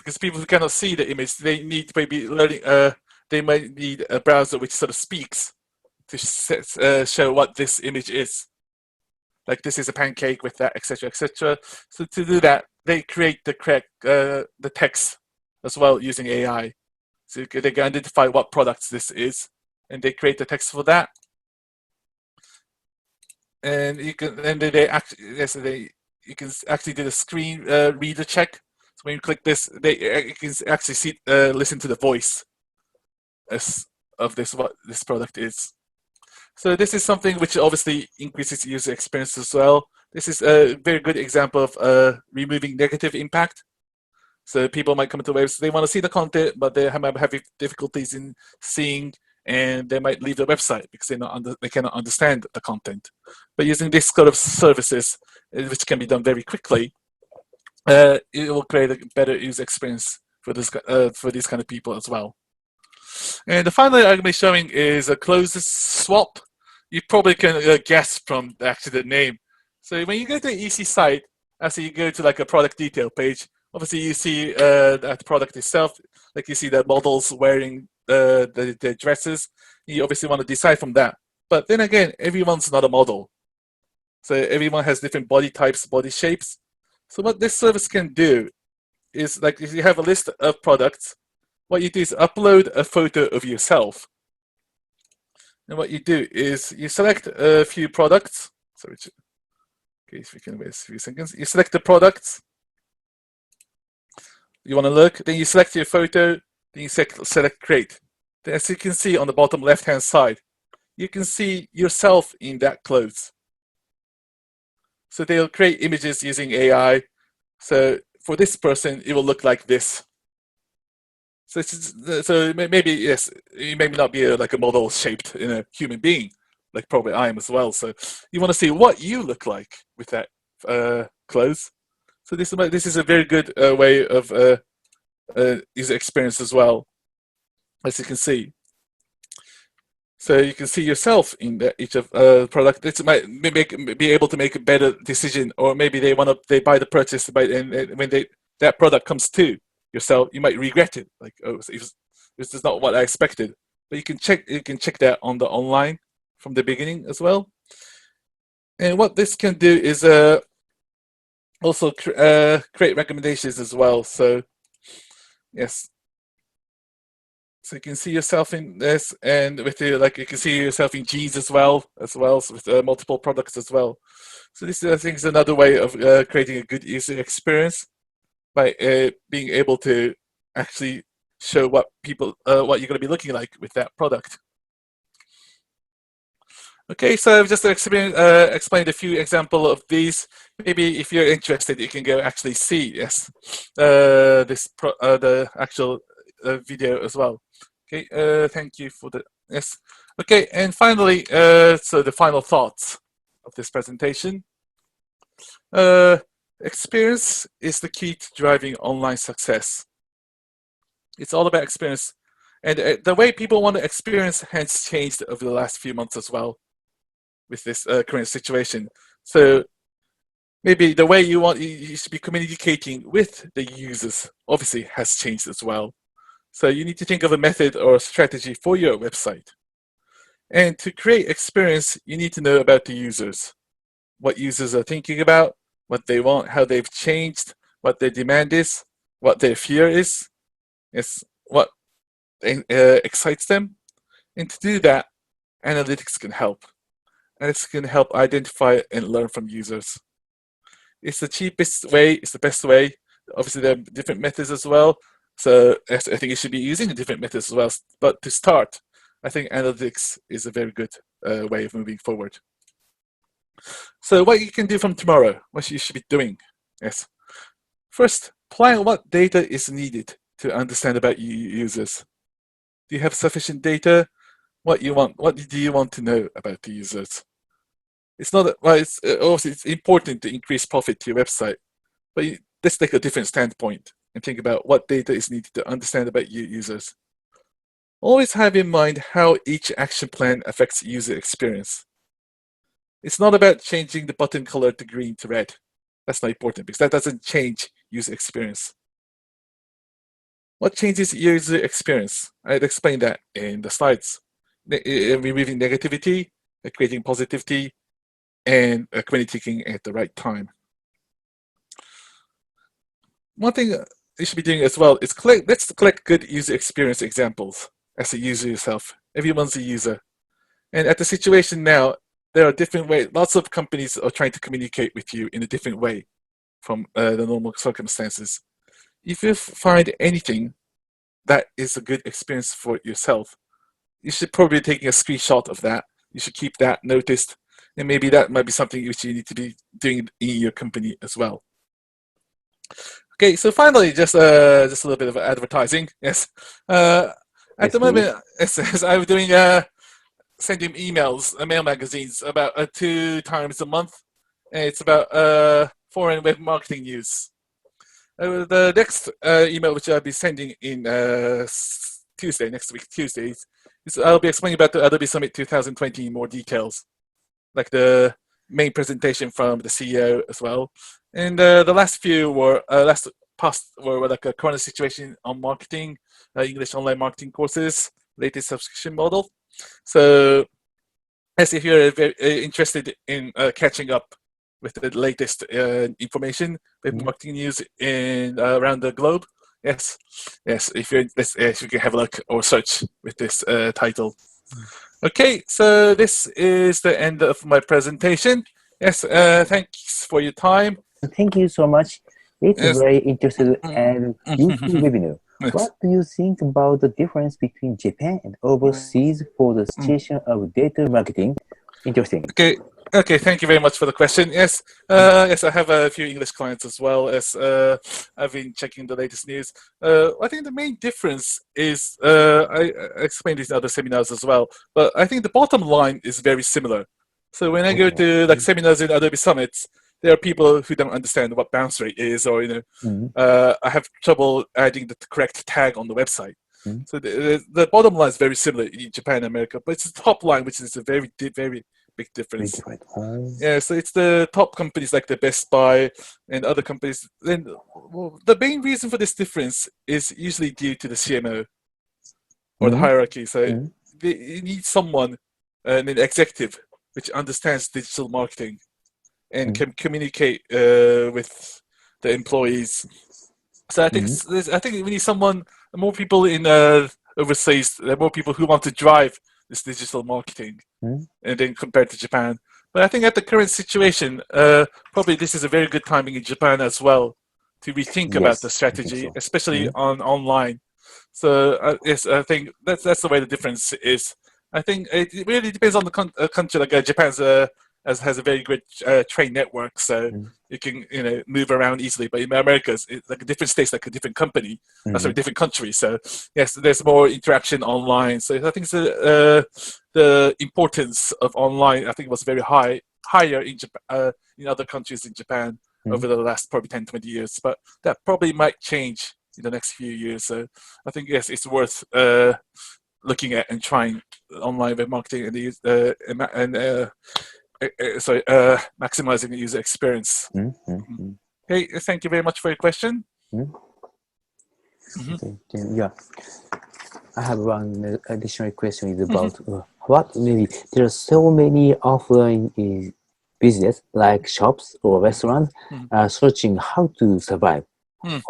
because people who cannot see the image, they need maybe learning. They might need a browser which sort of speaks to show what this image is. Like this is a pancake with that, etc., etc. So to do that, they create the correct the text as well using AI. So they can identify what products this is, and they create the text for that. And you can, and you can actually do the screen reader check. So when you click this, you can actually listen to the voice of what this product is. So this is something which obviously increases user experience as well. This is a very good example of removing negative impact. So people might come to the website, they want to see the content, but they have having difficulties in seeing, and they might leave the website because they cannot understand the content. But using this sort of services, which can be done very quickly, it will create a better user experience for these kind of people as well. And the final I'm going to be showing is a closed swap. You probably can guess from actually the name. So when you go to the EC site, after you go to like a product detail page, obviously you see that product itself, like you see the models wearing the dresses. You obviously want to decide from that. But then again, everyone's not a model. So everyone has different body types, body shapes. So what this service can do is, like, if you have a list of products, what you do is upload a photo of yourself. And what you do is you select a few products. So okay, if we can wait a few seconds. You select the products you want to look, then you select your photo, then you select create. Then as you can see on the bottom left-hand side, you can see yourself in that clothes. So they'll create images using AI. So for this person, it will look like this. So maybe, yes, you may not be like a model shaped in a human being, like probably I am as well. So you want to see what you look like with that clothes. So this is a very good way of user experience as well, as you can see. So you can see yourself in each of product. This might be able to make a better decision, or maybe they buy the purchase, and when that product comes to yourself, you might regret it. Like, oh, this is not what I expected. But you can check that on the online from the beginning as well. And what this can do is also create recommendations as well. So yes. So you can see yourself in this, and with you can see yourself in jeans as well, so with multiple products as well. So this, I think, is another way of creating a good user experience by being able to actually show what you're going to be looking like with that product. Okay, so I've just explained a few examples of these. Maybe if you're interested, you can go actually see the actual video as well. Okay, thank you for the yes. Okay, and finally, so the final thoughts of this presentation. Experience is the key to driving online success. It's all about experience, and the way people want to experience has changed over the last few months as well with this current situation. So maybe the way you should be communicating with the users obviously has changed as well. So you need to think of a method or a strategy for your website. And to create experience, you need to know about the users, what users are thinking about, what they want, how they've changed, what their demand is, what their fear is, what excites them. And to do that, analytics can help. Analytics can help identify and learn from users. It's the cheapest way, it's the best way. Obviously, there are different methods as well. So I think you should be using different methods as well. But to start, I think analytics is a very good way of moving forward. So what you can do from tomorrow, what you should be doing. Yes. First, plan what data is needed to understand about users. Do you have sufficient data? What do you want to know about the users? It's not it's also it's important to increase profit to your website, but let's take a different standpoint and think about what data is needed to understand about your users. Always have in mind how each action plan affects user experience. It's not about changing the button color to green to red. That's not important because that doesn't change user experience. What changes user experience? I'd explain that in the slides. Removing negativity, creating positivity, and communicating at the right time. One thing you should be doing as well is let's collect good user experience examples as a user yourself. Everyone's a user. And at the situation now, there are different ways. Lots of companies are trying to communicate with you in a different way from the normal circumstances. If you find anything that is a good experience for yourself, you should probably be taking a screenshot of that. You should keep that noticed. And maybe that might be something which you need to be doing in your company as well. Okay, so finally, just a little bit of advertising. Yes, at the moment, as I'm doing sending emails, mail magazines about 2 times a month, and it's about foreign web marketing news. The next email which I'll be sending in Tuesday, next week, Tuesday, is I'll be explaining about the Adobe Summit 2020 in more details, like the main presentation from the CEO as well. And the last few were like a current situation on marketing, English online marketing courses, latest subscription model. So, as if you're very interested in catching up with the latest information, with marketing news in around the globe, yes, if you can have a look or search with this title. Okay, so this is the end of my presentation. Yes, thanks for your time. Thank you so much. It's very interesting and useful webinar. What do you think about the difference between Japan and overseas for the situation of data marketing? Interesting. Okay, thank you very much for the question. Yes, yes, I have a few English clients as well as I've been checking the latest news. I think the main difference is, I explained this in other seminars as well, but I think the bottom line is very similar. So when I go to like seminars in Adobe Summits, there are people who don't understand what bounce rate is, or I have trouble adding the correct tag on the website. So the bottom line is very similar in Japan and America, but it's the top line which is a very big difference. Yeah, so it's the top companies like the Best Buy and other companies. Then the main reason for this difference is usually due to the CMO or the hierarchy. So you need someone, an executive, which understands digital marketing and can communicate with the employees. So I think we need more people in overseas. There are more people who want to drive this digital marketing, and then compared to Japan. But I think at the current situation, probably this is a very good timing in Japan as well to rethink about the strategy, especially on online. So yes, I think that's the way the difference is. I think it really depends on the country. Like Japan's has a very good train network, so you can move around easily. But in America, it's like a different states, like a different company, sorry, different country. So yes, there's more interaction online. So I think the importance of online, I think, was very higher in other countries in Japan over the last probably 10, 20 years. But that probably might change in the next few years. So I think yes, it's worth looking at and trying online web marketing maximizing the user experience. Okay, thank you very much for your question. Yeah, I have one additional question is about what maybe there are so many offline business like shops or restaurants searching how to survive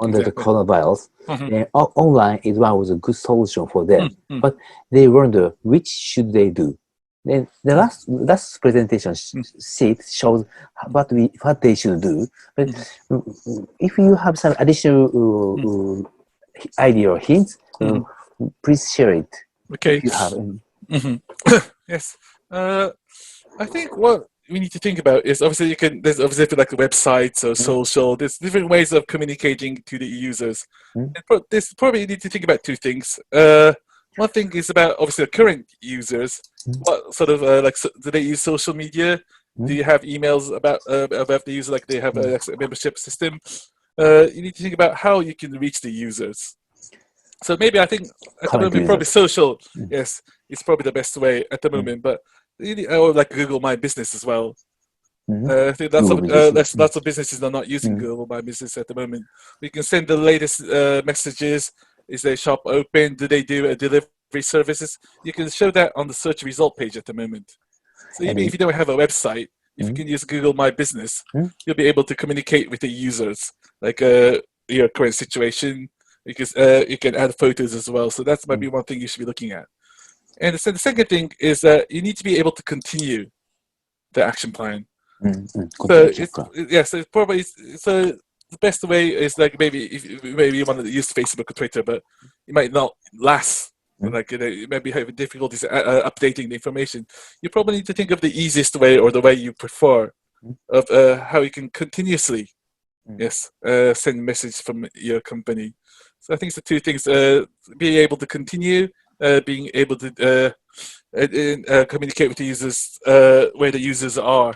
under the coronavirus. And online is one of the good solution for them, but they wonder which should they do. Then the last presentation sheet shows what they should do. But if you have some additional idea or hints, please share it. Okay. If you have. Yes. I think what we need to think about is obviously there's obviously like websites or social. There's different ways of communicating to the users. This probably need to think about two things. One thing is about obviously the current users. What sort of do they use social media? Do you have emails about the user? Like they have a membership system. You need to think about how you can reach the users. So maybe I think at the moment probably social. Yes, it's probably the best way at the moment. But or like Google My Business as well. I think lots of businesses are not using Google My Business at the moment. We can send the latest messages Is their shop open? Do they do delivery services? You can show that on the search result page at the moment. So even if you don't have a website, if you can use Google My Business, you'll be able to communicate with the users, like your current situation, because you can add photos as well. So that's might be one thing you should be looking at. And the second thing is that you need to be able to continue the action plan. So the best way is like maybe you want to use Facebook or Twitter, but it might not last. Like you maybe have difficulties updating the information. You probably need to think of the easiest way or the way you prefer of how you can continuously send message from your company. So I think it's the two things: being able to continue, being able to communicate with the users where the users are,